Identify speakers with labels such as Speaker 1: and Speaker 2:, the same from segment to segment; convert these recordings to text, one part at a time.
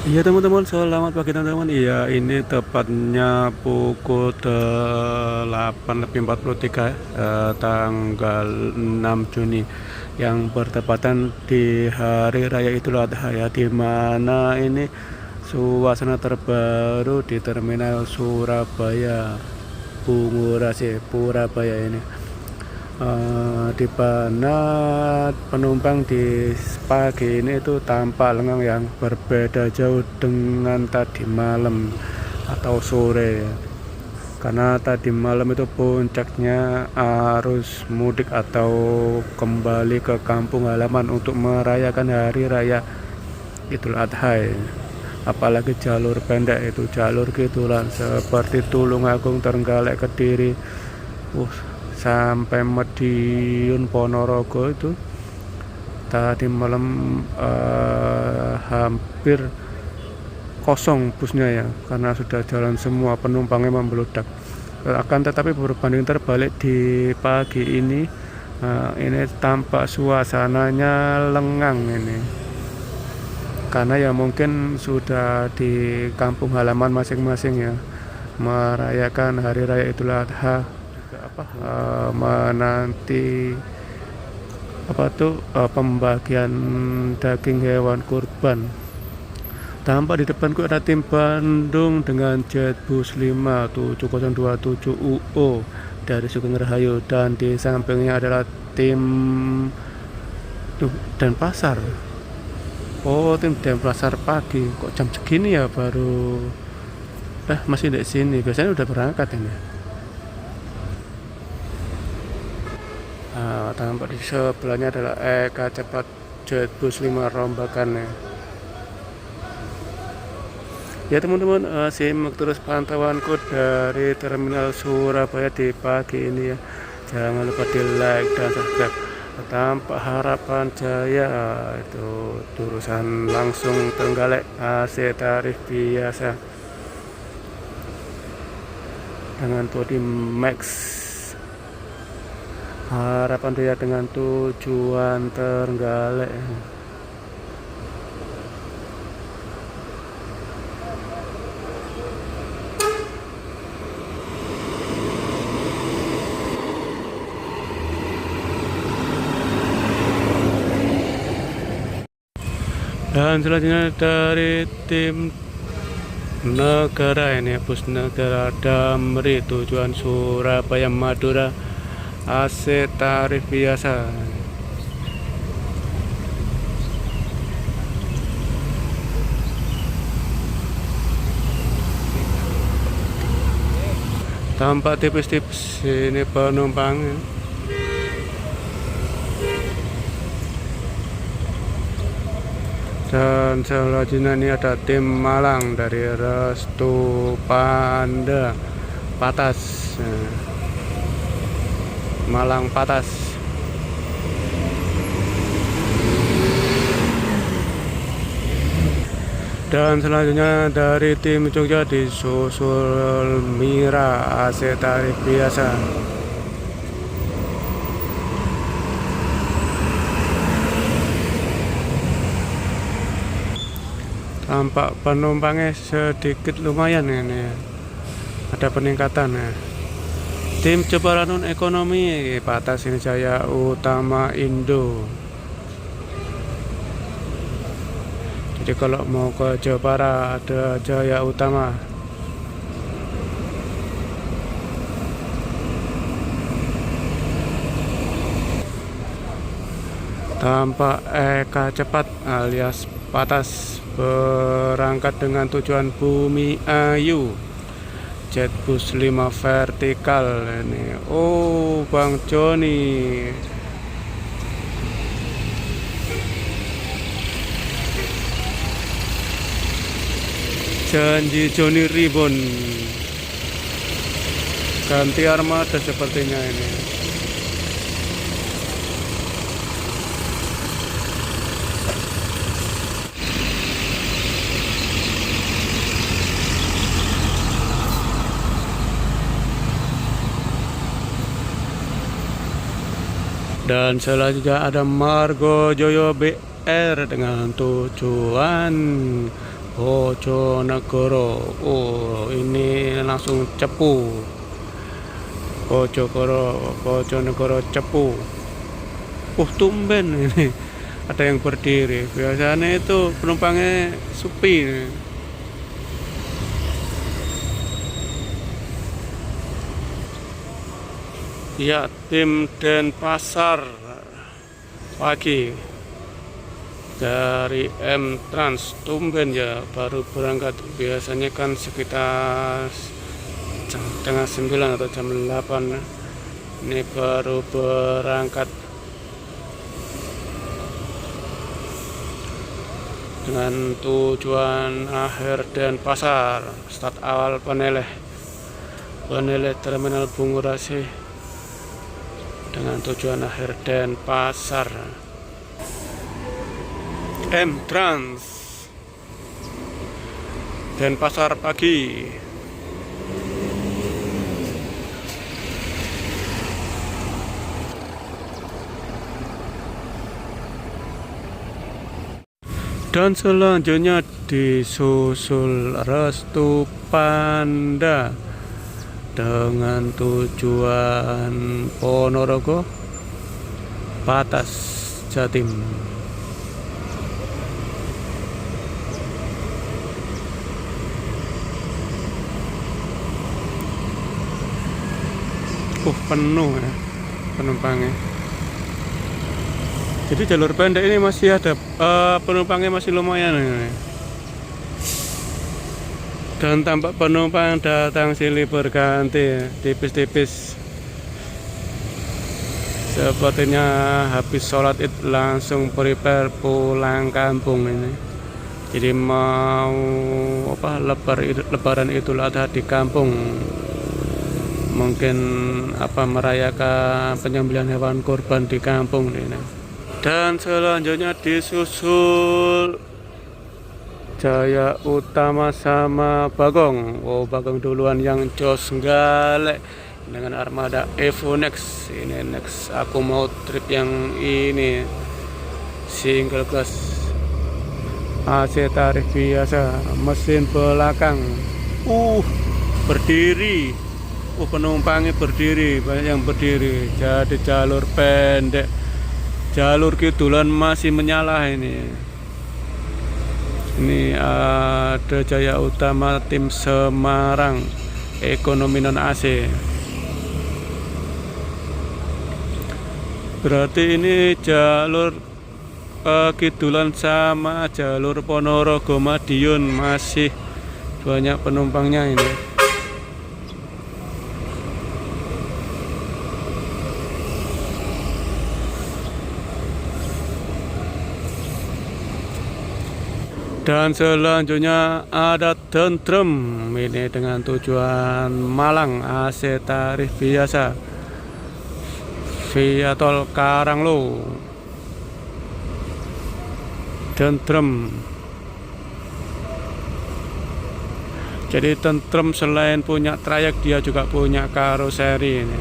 Speaker 1: Iya teman-teman, selamat pagi teman-teman. Iya, ini tepatnya pukul 8:43, tanggal 6 Juni yang bertepatan di Hari Raya Idul Adha ya, di mana ini suasana terbaru di Terminal Surabaya Bungurasi Purabaya ini. Di mana penumpang di pagi ini itu tampak lengang yang berbeda jauh dengan tadi malam atau sore ya. Karena tadi malam itu puncaknya arus mudik atau kembali ke kampung halaman untuk merayakan hari raya Idul Adha ya. Apalagi jalur pendek itu jalur gitulan seperti Tulungagung, Trenggalek, Kediri, sampai Madiun, Ponorogo itu tadi malam hampir kosong busnya ya, karena sudah jalan semua, penumpangnya membludak. Akan tetapi berbanding terbalik di pagi ini tampak suasananya lengang ini, karena ya mungkin sudah di kampung halaman masing-masing ya, merayakan hari raya Idul Adha, juga menanti pembagian daging hewan kurban. Tampak di depanku ada tim Bandung dengan Jetbus 57027 UO dari Sugeng Rahayu, dan di sampingnya adalah tim Denpasar. Oh, tim Denpasar pagi. Kok jam segini ya baru masih di sini. Biasanya udah berangkat ini. Tampak di sebelahnya adalah Eka Cepat Jetbus 5 Rombakan ya. Ya teman-teman, simak terus pantauanku dari Terminal Surabaya di pagi ini ya. Jangan lupa di like dan subscribe. Tampak Harapan Jaya itu jurusan langsung Trenggalek, AC tarif biasa dengan body max. Harapan Jaya dengan tujuan Trenggalek. Dan selanjutnya dari tim Negara ini, bus Negara Damri tujuan Surabaya Madura, AC tarif biasa. Tampak tipis-tipis ini penumpang. Dan selanjutnya ini ada tim Malang dari Restu Panda Patas, Malang Patas. Dan selanjutnya dari tim Jogja disusul Mira, AC tarif biasa. Tampak penumpangnya sedikit lumayan ini ya. Ada peningkatan ya. Tim Jepara Non Ekonomi Patas ini Jaya Utama Indo. Jadi kalau mau ke Jepara ada Jaya Utama. Tampak Eka Cepat alias Patas berangkat dengan tujuan Bumi Ayu, Jetbus 5 vertikal ini. Oh, Bang Joni. Janji Joni Ribon. Ganti armada sepertinya ini. Dan selanjutnya ada Margo Joyo BR dengan tujuan Bojonegoro. Oh, ini langsung cepu. Bojonegoro cepu. Tumben ini ada yang berdiri. Biasanya itu penumpangnya sepi. Ya, tim Denpasar pagi dari M Trans. Tumben ya, baru berangkat. Biasanya kan sekitar setengah 9 atau jam 8. Ini baru berangkat dengan tujuan akhir Denpasar. Start awal Peneleh Terminal Bungurasi dengan tujuan akhir Denpasar. M Trans Denpasar pagi. Dan selanjutnya disusul Restu Panda dengan tujuan Ponorogo, Patas, Jatim. Penuh ya penumpangnya. Jadi jalur pendek ini masih ada penumpangnya, masih lumayan ini. Dan tampak penumpang datang silih berganti ya, tipis-tipis. Sepertinya habis sholat id langsung prepare pulang kampung ini. Jadi mau lebaran Idul Adha di kampung. Mungkin merayakan penyembelihan hewan kurban di kampung ini. Dan selanjutnya disusul Jaya Utama sama Bagong. Bagong duluan yang jos galek dengan armada Evo Next. Ini next, aku mau trip yang ini single class, AC tarif biasa, mesin belakang berdiri. Penumpangnya berdiri, banyak yang berdiri. Jadi jalur pendek, jalur kidulan masih menyala ini. Ini ada Jaya Utama tim Semarang, ekonomi non AC. Berarti ini jalur kidulan sama jalur Ponorogo Madiun masih banyak penumpangnya ini. Dan selanjutnya ada Tentrem ini dengan tujuan Malang, AC tarif biasa via tol Karanglo. Tentrem. Jadi Tentrem selain punya trayek, dia juga punya karoseri ini.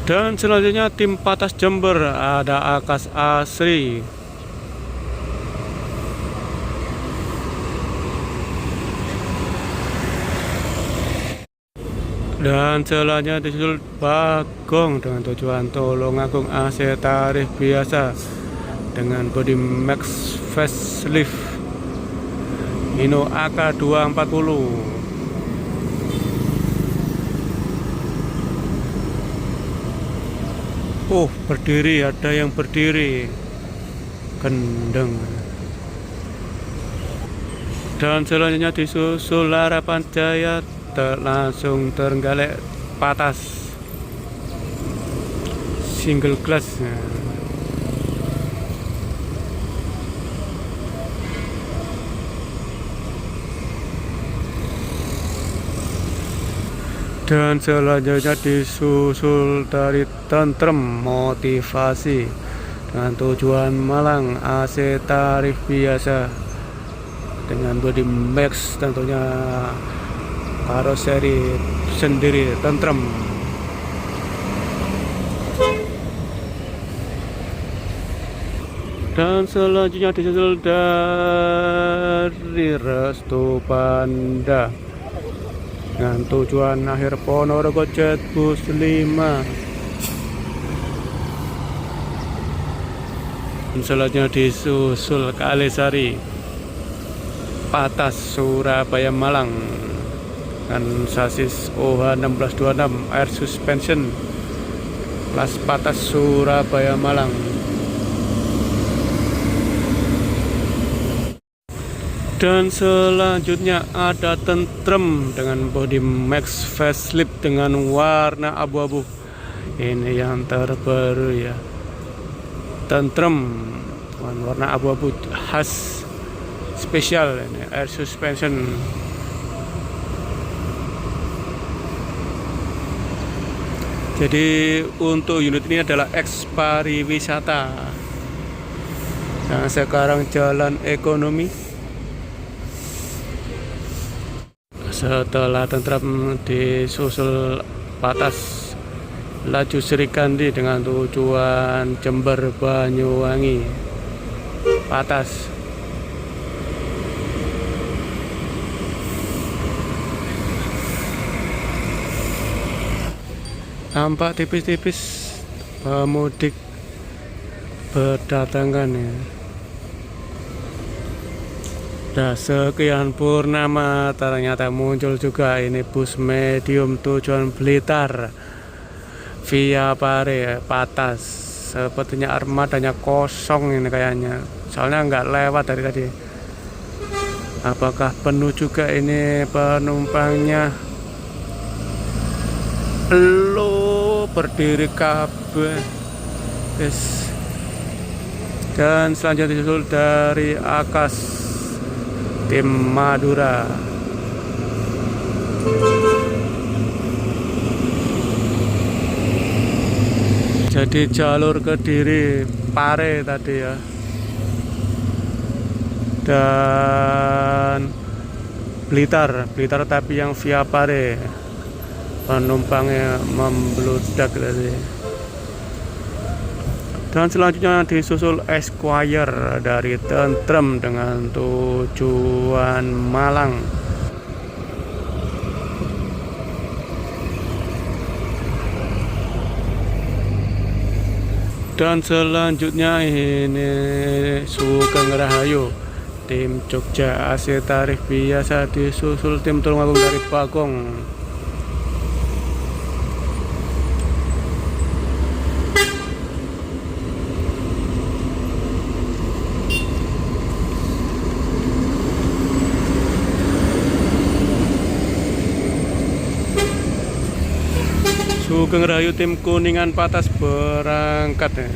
Speaker 1: Dan selanjutnya tim Patas Jember, ada Akas Asri. Dan selanjutnya disusul Bagong dengan tujuan Tulungagung, AC tarif biasa dengan body max facelift Hino AK 240. Berdiri, ada yang berdiri kendeng. Dan selanjutnya disusul Harapan Jaya langsung Trenggalek Patas single class. Dan selanjutnya disusul dari Tentrem Motivasi dengan tujuan Malang, AC tarif biasa dengan body max, tentunya karoseri sendiri Tentrem. Dan selanjutnya disusul dari Restu Panda dengan tujuan akhir Ponorogo Jetbus 5. Dan selanjutnya disusul Kalisari Patas Surabaya Malang dan sasis OH 1626 air suspension kelas Patas Surabaya Malang. Dan selanjutnya ada Tentrem dengan body max facelift dengan warna abu-abu. Ini yang terbaru ya, Tentrem warna abu-abu khas spesial, ini air suspension. Jadi untuk unit ini adalah X pariwisata yang sekarang jalan ekonomi. Setelah Tentrem disusul Patas laju Serikandi dengan tujuan Jember Banyuwangi. Patas. Tampak tipis-tipis pemudik berdatangan ya. Nah, sekian purnama ternyata muncul juga ini bus medium tujuan Blitar via Pare Patas. Sepertinya armadanya kosong ini kayaknya, soalnya nggak lewat dari tadi. Apakah penuh juga ini penumpangnya? Lo berdiri kabeh. Yes. Dan selanjutnya disusul dari Akas tim Madura. Jadi jalur Kediri Pare tadi ya, dan Blitar tapi yang via Pare, penumpangnya membludak tadi. Dan selanjutnya disusul Esquire dari Tentrem dengan tujuan Malang. Dan selanjutnya ini Sugeng Rahayu tim Jogja AC tarif biasa disusul tim Tulungagung dari Bagong. Sugeng Rahayu tim Kuningan Patas berangkat ya.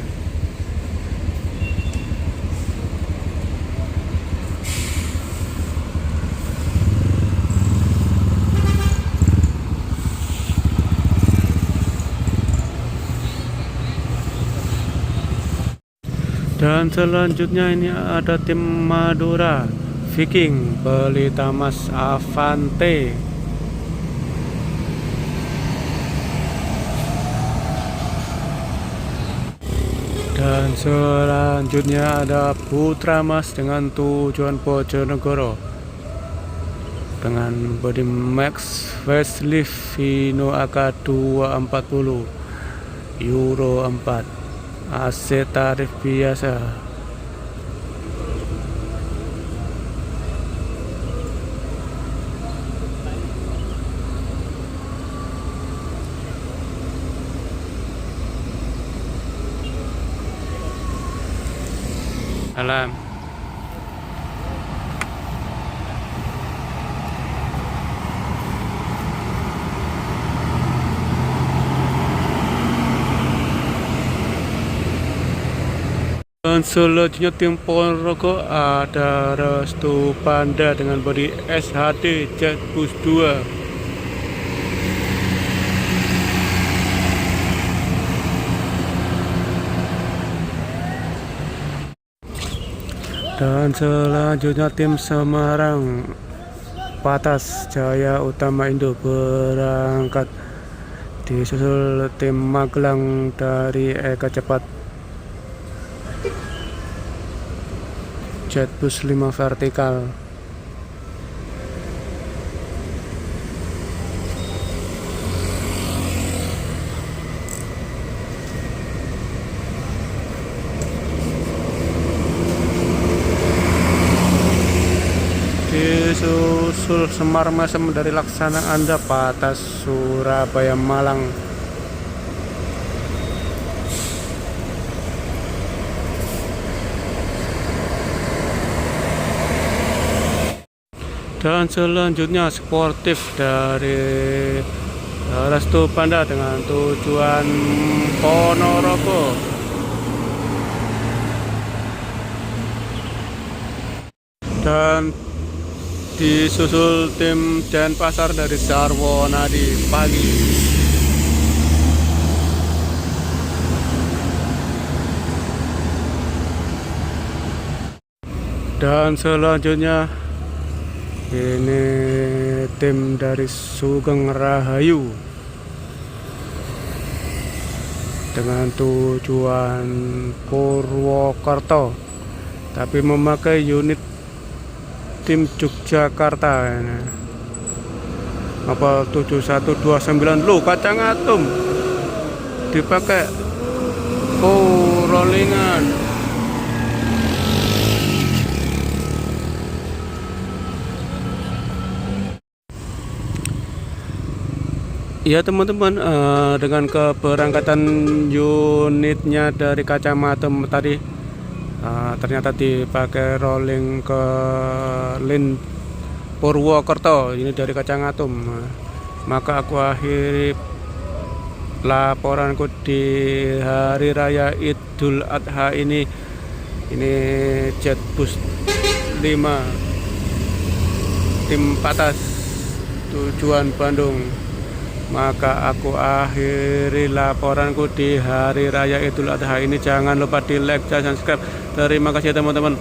Speaker 1: Dan selanjutnya ini ada tim Madura Viking Pelita Mas Avante. Dan selanjutnya ada Putra Mas dengan tujuan Bojonegoro dengan body max facelift Vino AK 240 Euro 4 AC tarif biasa. Alam. Dan selanjutnya tim Ponorogo ada Restu Panda dengan bodi SHD Jetbus 2. Dan selanjutnya tim Semarang Patas Jaya Utama Indo berangkat, disusul tim Magelang dari Eka Cepat. Jetbus 5 vertikal. Disusul Semar Mesem dari Laksana Anda Patas Surabaya Malang. Dan selanjutnya sportif dari Restu Panda dengan tujuan Ponorogo. Dan disusul tim Denpasar dari Sarwonadi pagi. Dan selanjutnya ini tim dari Sugeng Rahayu dengan tujuan Purwokerto, tapi memakai unit tim Yogyakarta ini. Apa 7129 lo kacang atom dipakai rollingan. Ya teman-teman, dengan keberangkatan unitnya dari Kacamatem tadi, ternyata dipakai rolling ke Lin Purwokerto ini dari Kacangatum. Maka aku akhiri laporanku di hari raya Idul Adha ini. Ini Jetbus 5 tim Patas tujuan Bandung. Maka aku akhiri laporanku di hari raya Idul Adha ini. Jangan lupa di like dan subscribe. Terima kasih teman-teman.